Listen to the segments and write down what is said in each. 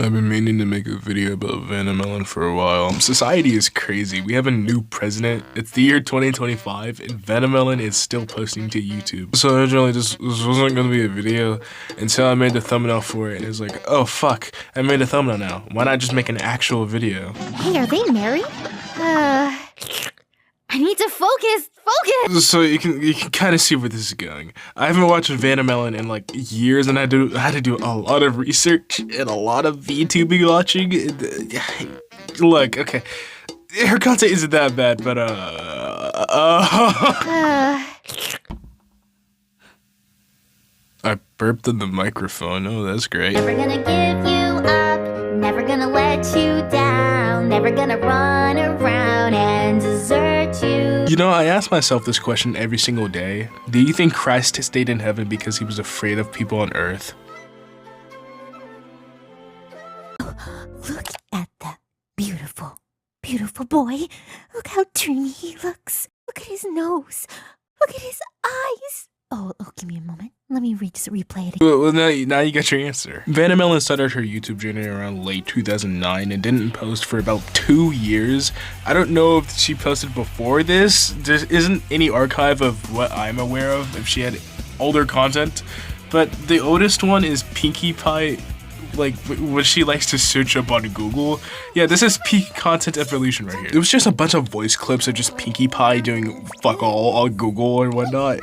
I've been meaning to make a video about Vannamelon for a while. Society is crazy. We have a new president. It's the year 2025 and Vannamelon is still posting to YouTube. So originally this wasn't gonna be a video until I made the thumbnail for it and it was like, oh fuck, I made a thumbnail now. Why not just make an actual video? Hey, are they married? I need to focus! So you can kind of see where this is going. I haven't watched Vannamelon in like years and I had to do a lot of research and a lot of VTubing watching. Look, okay, her content isn't that bad, but I burped in the microphone. Oh, that's great. Never gonna give you up, never gonna let you down, never gonna run around and desert you. You know, I ask myself this question every single day. Do you think Christ stayed in heaven because he was afraid of people on earth? Look at that beautiful, beautiful boy. Look how dreamy he looks. Look at his nose. Look at his eyes. Oh, give me a moment. Let me replay it again. Well, now you got your answer. Vannamelon started her YouTube journey around late 2009 and didn't post for about 2 years. I don't know if she posted before this. There isn't any archive of what I'm aware of if she had older content, but the oldest one is Pinkie Pie, like what she likes to search up on Google. Yeah, this is peak content evolution right here. It was just a bunch of voice clips of just Pinkie Pie doing fuck all on Google or whatnot.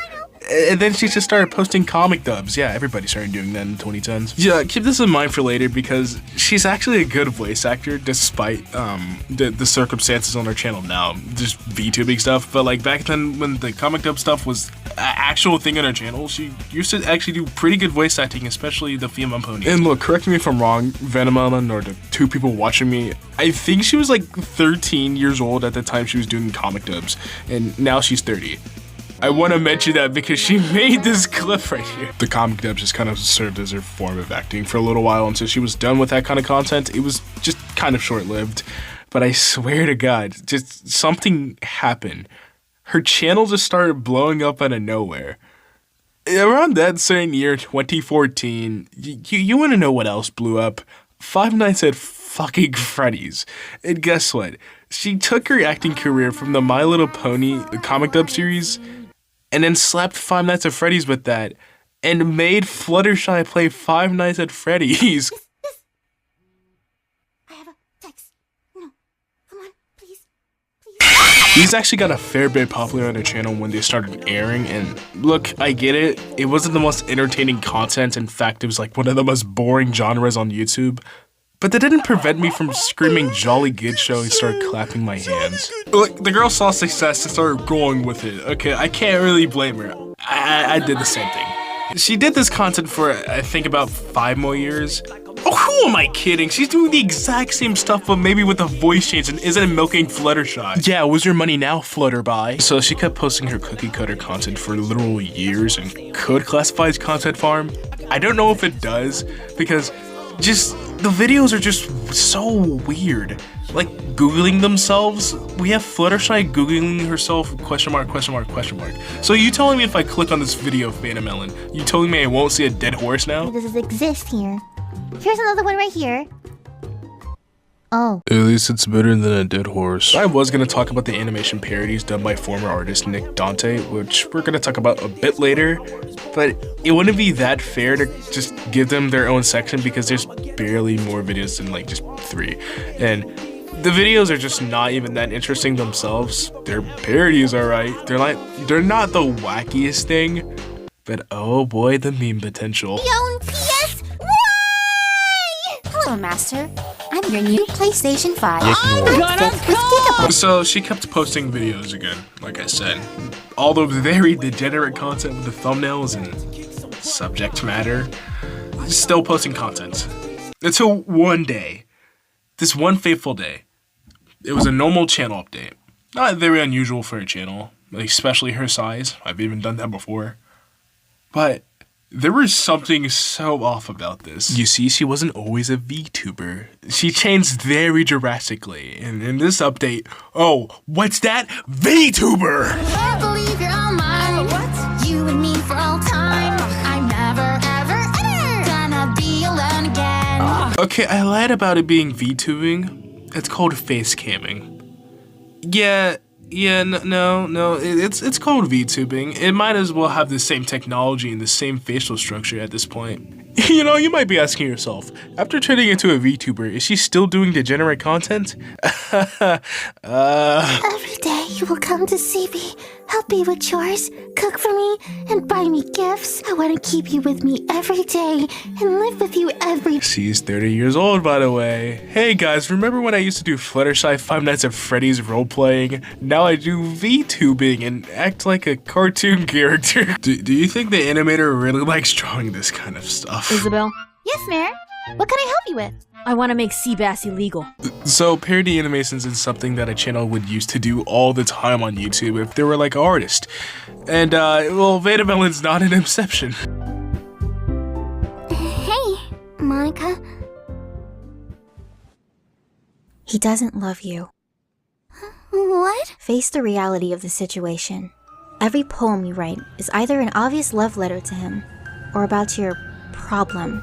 And then she just started posting comic dubs. Yeah, everybody started doing that in the 2010s. Yeah, keep this in mind for later because she's actually a good voice actor despite the circumstances on her channel now. Just VTubing stuff. But like back then when the comic dub stuff was an actual thing on her channel, she used to actually do pretty good voice acting, especially the female pony. And look, correct me if I'm wrong, Vannamelon or the two people watching me, I think she was like 13 years old at the time she was doing comic dubs. And now she's 30. I want to mention that because she made this clip right here. The comic dubs just kind of served as her form of acting for a little while until she was done with that kind of content. It was just kind of short-lived, but I swear to God, just something happened. Her channel just started blowing up out of nowhere. Around that certain year, 2014, you want to know what else blew up? Five Nights at fucking Freddy's. And guess what? She took her acting career from the My Little Pony comic dub series and then slapped Five Nights at Freddy's with that and made Fluttershy play Five Nights at Freddy's. I have a text. No, come on, please. These actually got a fair bit popular on their channel when they started airing, and look, I get it. It wasn't the most entertaining content. In fact, it was like one of the most boring genres on YouTube. But that didn't prevent me from screaming Jolly Good Show and start clapping my hands. Look, the girl saw success and started going with it. Okay, I can't really blame her. I did the same thing. She did this content for, I think, about 5 more years. Oh, who am I kidding? She's doing the exact same stuff, but maybe with a voice change and isn't milking Fluttershy. Yeah, where's your money now, Flutterby? So she kept posting her cookie cutter content for literal years and could classify as content farm. I don't know if it does, because just the videos are just so weird. Like Googling themselves. We have Fluttershy Googling herself, question mark, question mark, question mark. So you telling me if I click on this video of Vannamelon, you telling me I won't see a dead horse now? Does it exist here? Here's another one right here. Oh. At least it's better than a dead horse. I was going to talk about the animation parodies done by former artist Nick Dante, which we're going to talk about a bit later, but it wouldn't be that fair to just give them their own section because there's barely more videos than like just 3. And the videos are just not even that interesting themselves. Their parodies are right. They're not the wackiest thing, but oh boy, the meme potential. Own PS? Why? Hello, Master. I'm your new PlayStation 5. So she kept posting videos again, like I said. All the very degenerate content with the thumbnails and subject matter. Still posting content. Until one day. This one fateful day. It was a normal channel update. Not very unusual for a channel, especially her size. I've even done that before. But there was something so off about this. You see, she wasn't always a VTuber. She changed very drastically. And in this update, oh, what's that? VTuber! I can't believe you're all mine. What? You and me for all time. I'm never, ever, ever gonna be alone again. Okay, I lied about it being VTubing. It's called face camming. Yeah, no, it's called VTubing. It might as well have the same technology and the same facial structure at this point. You know, you might be asking yourself, after turning into a VTuber, is she still doing degenerate content? Every day you will come to see me, help me with chores, cook for me, and buy me gifts. I want to keep you with me every day and live with you every. She's 30 years old, by the way. Hey guys, remember when I used to do Fluttershy Five Nights at Freddy's roleplaying? Now I do VTubing and act like a cartoon character. Do you think the animator really likes drawing this kind of stuff? Isabel? Yes, Mare? What can I help you with? I want to make sea bass illegal. So, Parody Animations is something that a channel would use to do all the time on YouTube if they were like an artist. And, well, Vannamelon's not an exception. Hey, Monica. He doesn't love you. What? Face the reality of the situation. Every poem you write is either an obvious love letter to him or about your problem.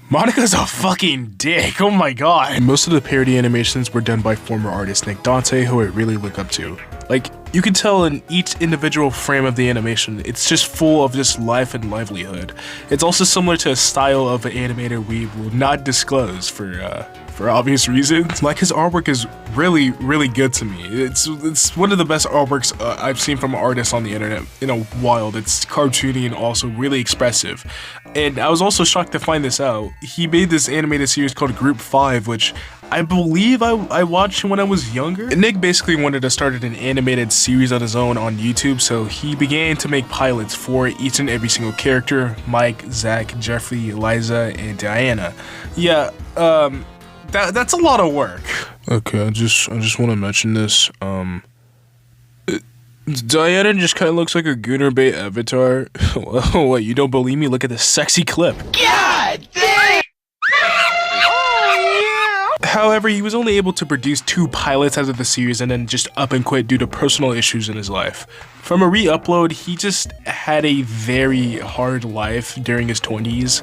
Monica's a fucking dick, oh my god. Most of the parody animations were done by former artist Nick Dante, who I really look up to. Like, you can tell in each individual frame of the animation, it's just full of just life and livelihood. It's also similar to a style of an animator we will not disclose for obvious reasons. Like, his artwork is really good to me. It's one of the best artworks I've seen from artists on the internet in a while. It's cartoony and also really expressive. And I was also shocked to find this out. He made this animated series called Group 5, which I believe I watched when I was younger. Nick basically wanted to start an animated series on his own on YouTube, so he began to make pilots for each and every single character: Mike, Zach, Jeffrey, Liza, and Diana. Yeah, that's a lot of work. Okay, I just want to mention this. Diana just kind of looks like a Gooner Bait avatar. What, you don't believe me? Look at this sexy clip. God damn! However, he was only able to produce 2 pilots out of the series and then just up and quit due to personal issues in his life. From a re-upload, he just had a very hard life during his 20s.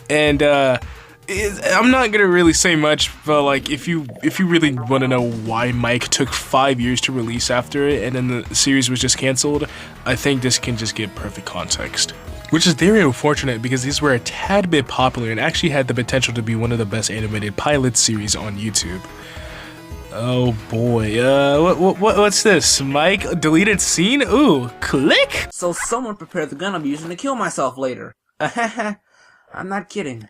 And I'm not gonna really say much, but like if you really want to know why Mike took 5 years to release after it and then the series was just cancelled, I think this can just get perfect context. Which is very unfortunate because these were a tad bit popular and actually had the potential to be one of the best animated pilot series on YouTube. Oh boy, what's this? Mike, deleted scene? Ooh, click? So someone prepared the gun I'm using to kill myself later. I'm not kidding.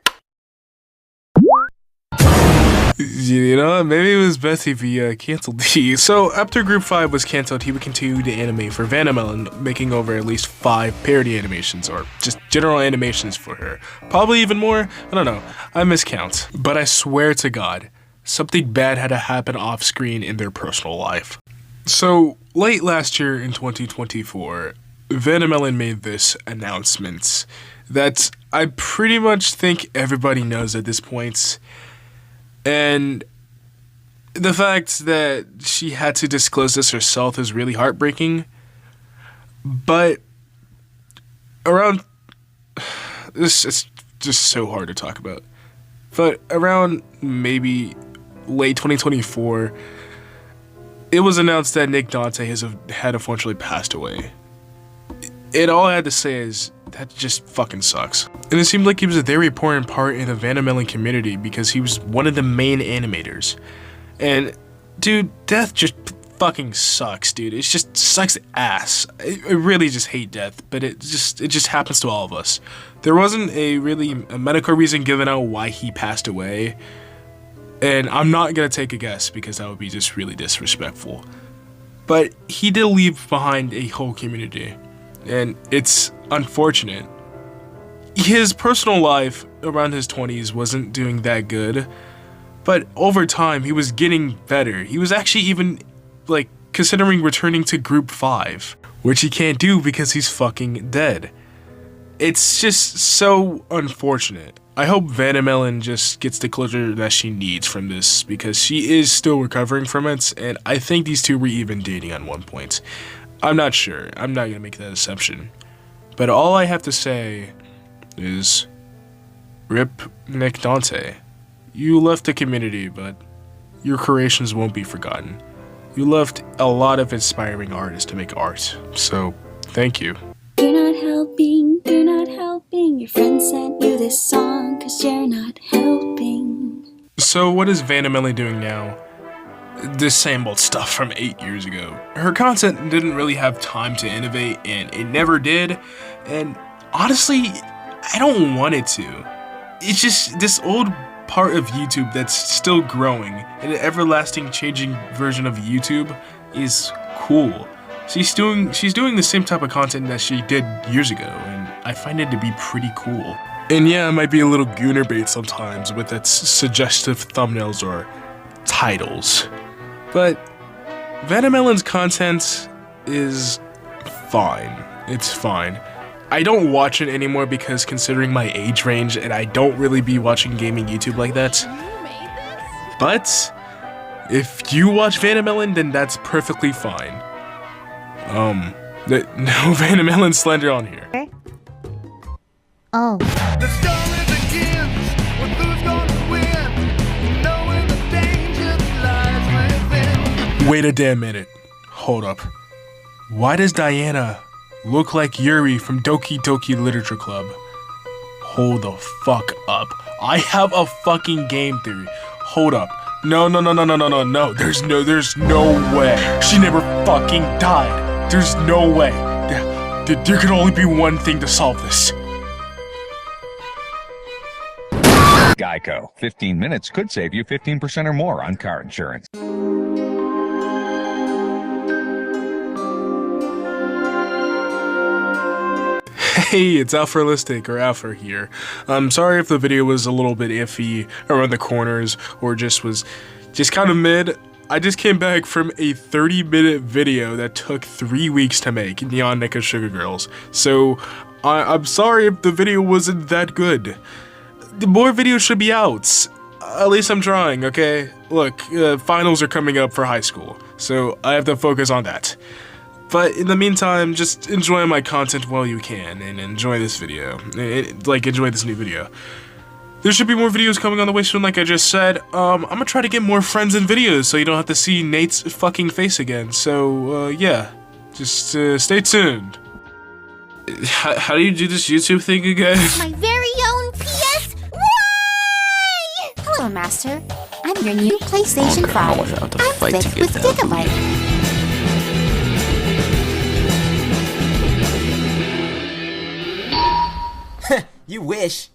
You know, maybe it was best if he canceled these. So after Group 5 was cancelled, he would continue to animate for Vannamelon, making over at least 5 parody animations, or just general animations for her. Probably even more, I don't know, I miscount. But I swear to God, something bad had to happen off screen in their personal life. So late last year in 2024, Vannamelon made this announcement that I pretty much think everybody knows at this point. And the fact that she had to disclose this herself is really heartbreaking. But around this is just so hard to talk about. But around maybe late 2024, it was announced that Nick Dante had unfortunately passed away. And all I had to say is, that just fucking sucks. And it seemed like he was a very important part in the Vannamelon community because he was one of the main animators. And dude, death just fucking sucks, dude. It just sucks ass. I really just hate death, but it just happens to all of us. There wasn't a medical reason given out why he passed away. And I'm not gonna take a guess because that would be just really disrespectful. But he did leave behind a whole community. And it's unfortunate. His personal life around his 20s wasn't doing that good, but over time he was getting better. He was actually even like considering returning to Group 5, which he can't do because he's fucking dead. It's just so unfortunate. I hope Vannamelon just gets the closure that she needs from this because she is still recovering from it, and I think these two were even dating at one point. I'm not sure. I'm not gonna make that assumption. But all I have to say is, Rip Nick Dante. You left the community, but your creations won't be forgotten. You left a lot of inspiring artists to make art, so thank you. You're not helping. Your friend sent you this song 'cause you're not helping. So what is Vannamelon doing now? The same old stuff from 8 years ago. Her content didn't really have time to innovate, and it never did, and honestly, I don't want it to. It's just this old part of YouTube that's still growing, and an everlasting changing version of YouTube is cool. She's doing the same type of content that she did years ago, and I find it to be pretty cool. And yeah, it might be a little gooner bait sometimes with its suggestive thumbnails or titles, but Vannamelon's content is fine. It's fine. I don't watch it anymore because considering my age range, and I don't really be watching gaming YouTube like that. But if you watch Vannamelon, then that's perfectly fine. No Vannamelon slander on here. Oh. The story begins with who's gonna win, knowing the danger that lies within. Wait a damn minute. Hold up. Why does Diana look like Yuri from Doki Doki Literature Club? Hold the fuck up. I have a fucking game theory. Hold up. No. There's no way. She never fucking died. There's no way. There can only be one thing to solve this. Geico. 15 minutes could save you 15% or more on car insurance. Hey, it's Afrolistic, or Afro here. I'm sorry if the video was a little bit iffy around the corners, or just kind of mid. I just came back from a 30-minute video that took 3 weeks to make, Neon Nika Sugar Girls. So, I'm sorry if the video wasn't that good. The more videos should be out. At least I'm trying, okay? Look, finals are coming up for high school, so I have to focus on that. But in the meantime, just enjoy my content while you can, and enjoy this video. Enjoy this new video. There should be more videos coming on the way soon, like I just said. I'm gonna try to get more friends in videos so you don't have to see Nate's fucking face again. So, yeah. Just, stay tuned. How do you do this YouTube thing again? My very own PS. Why? Hello, Master. I'm your new PlayStation 5. I'm flipped with Gigabyte. You wish.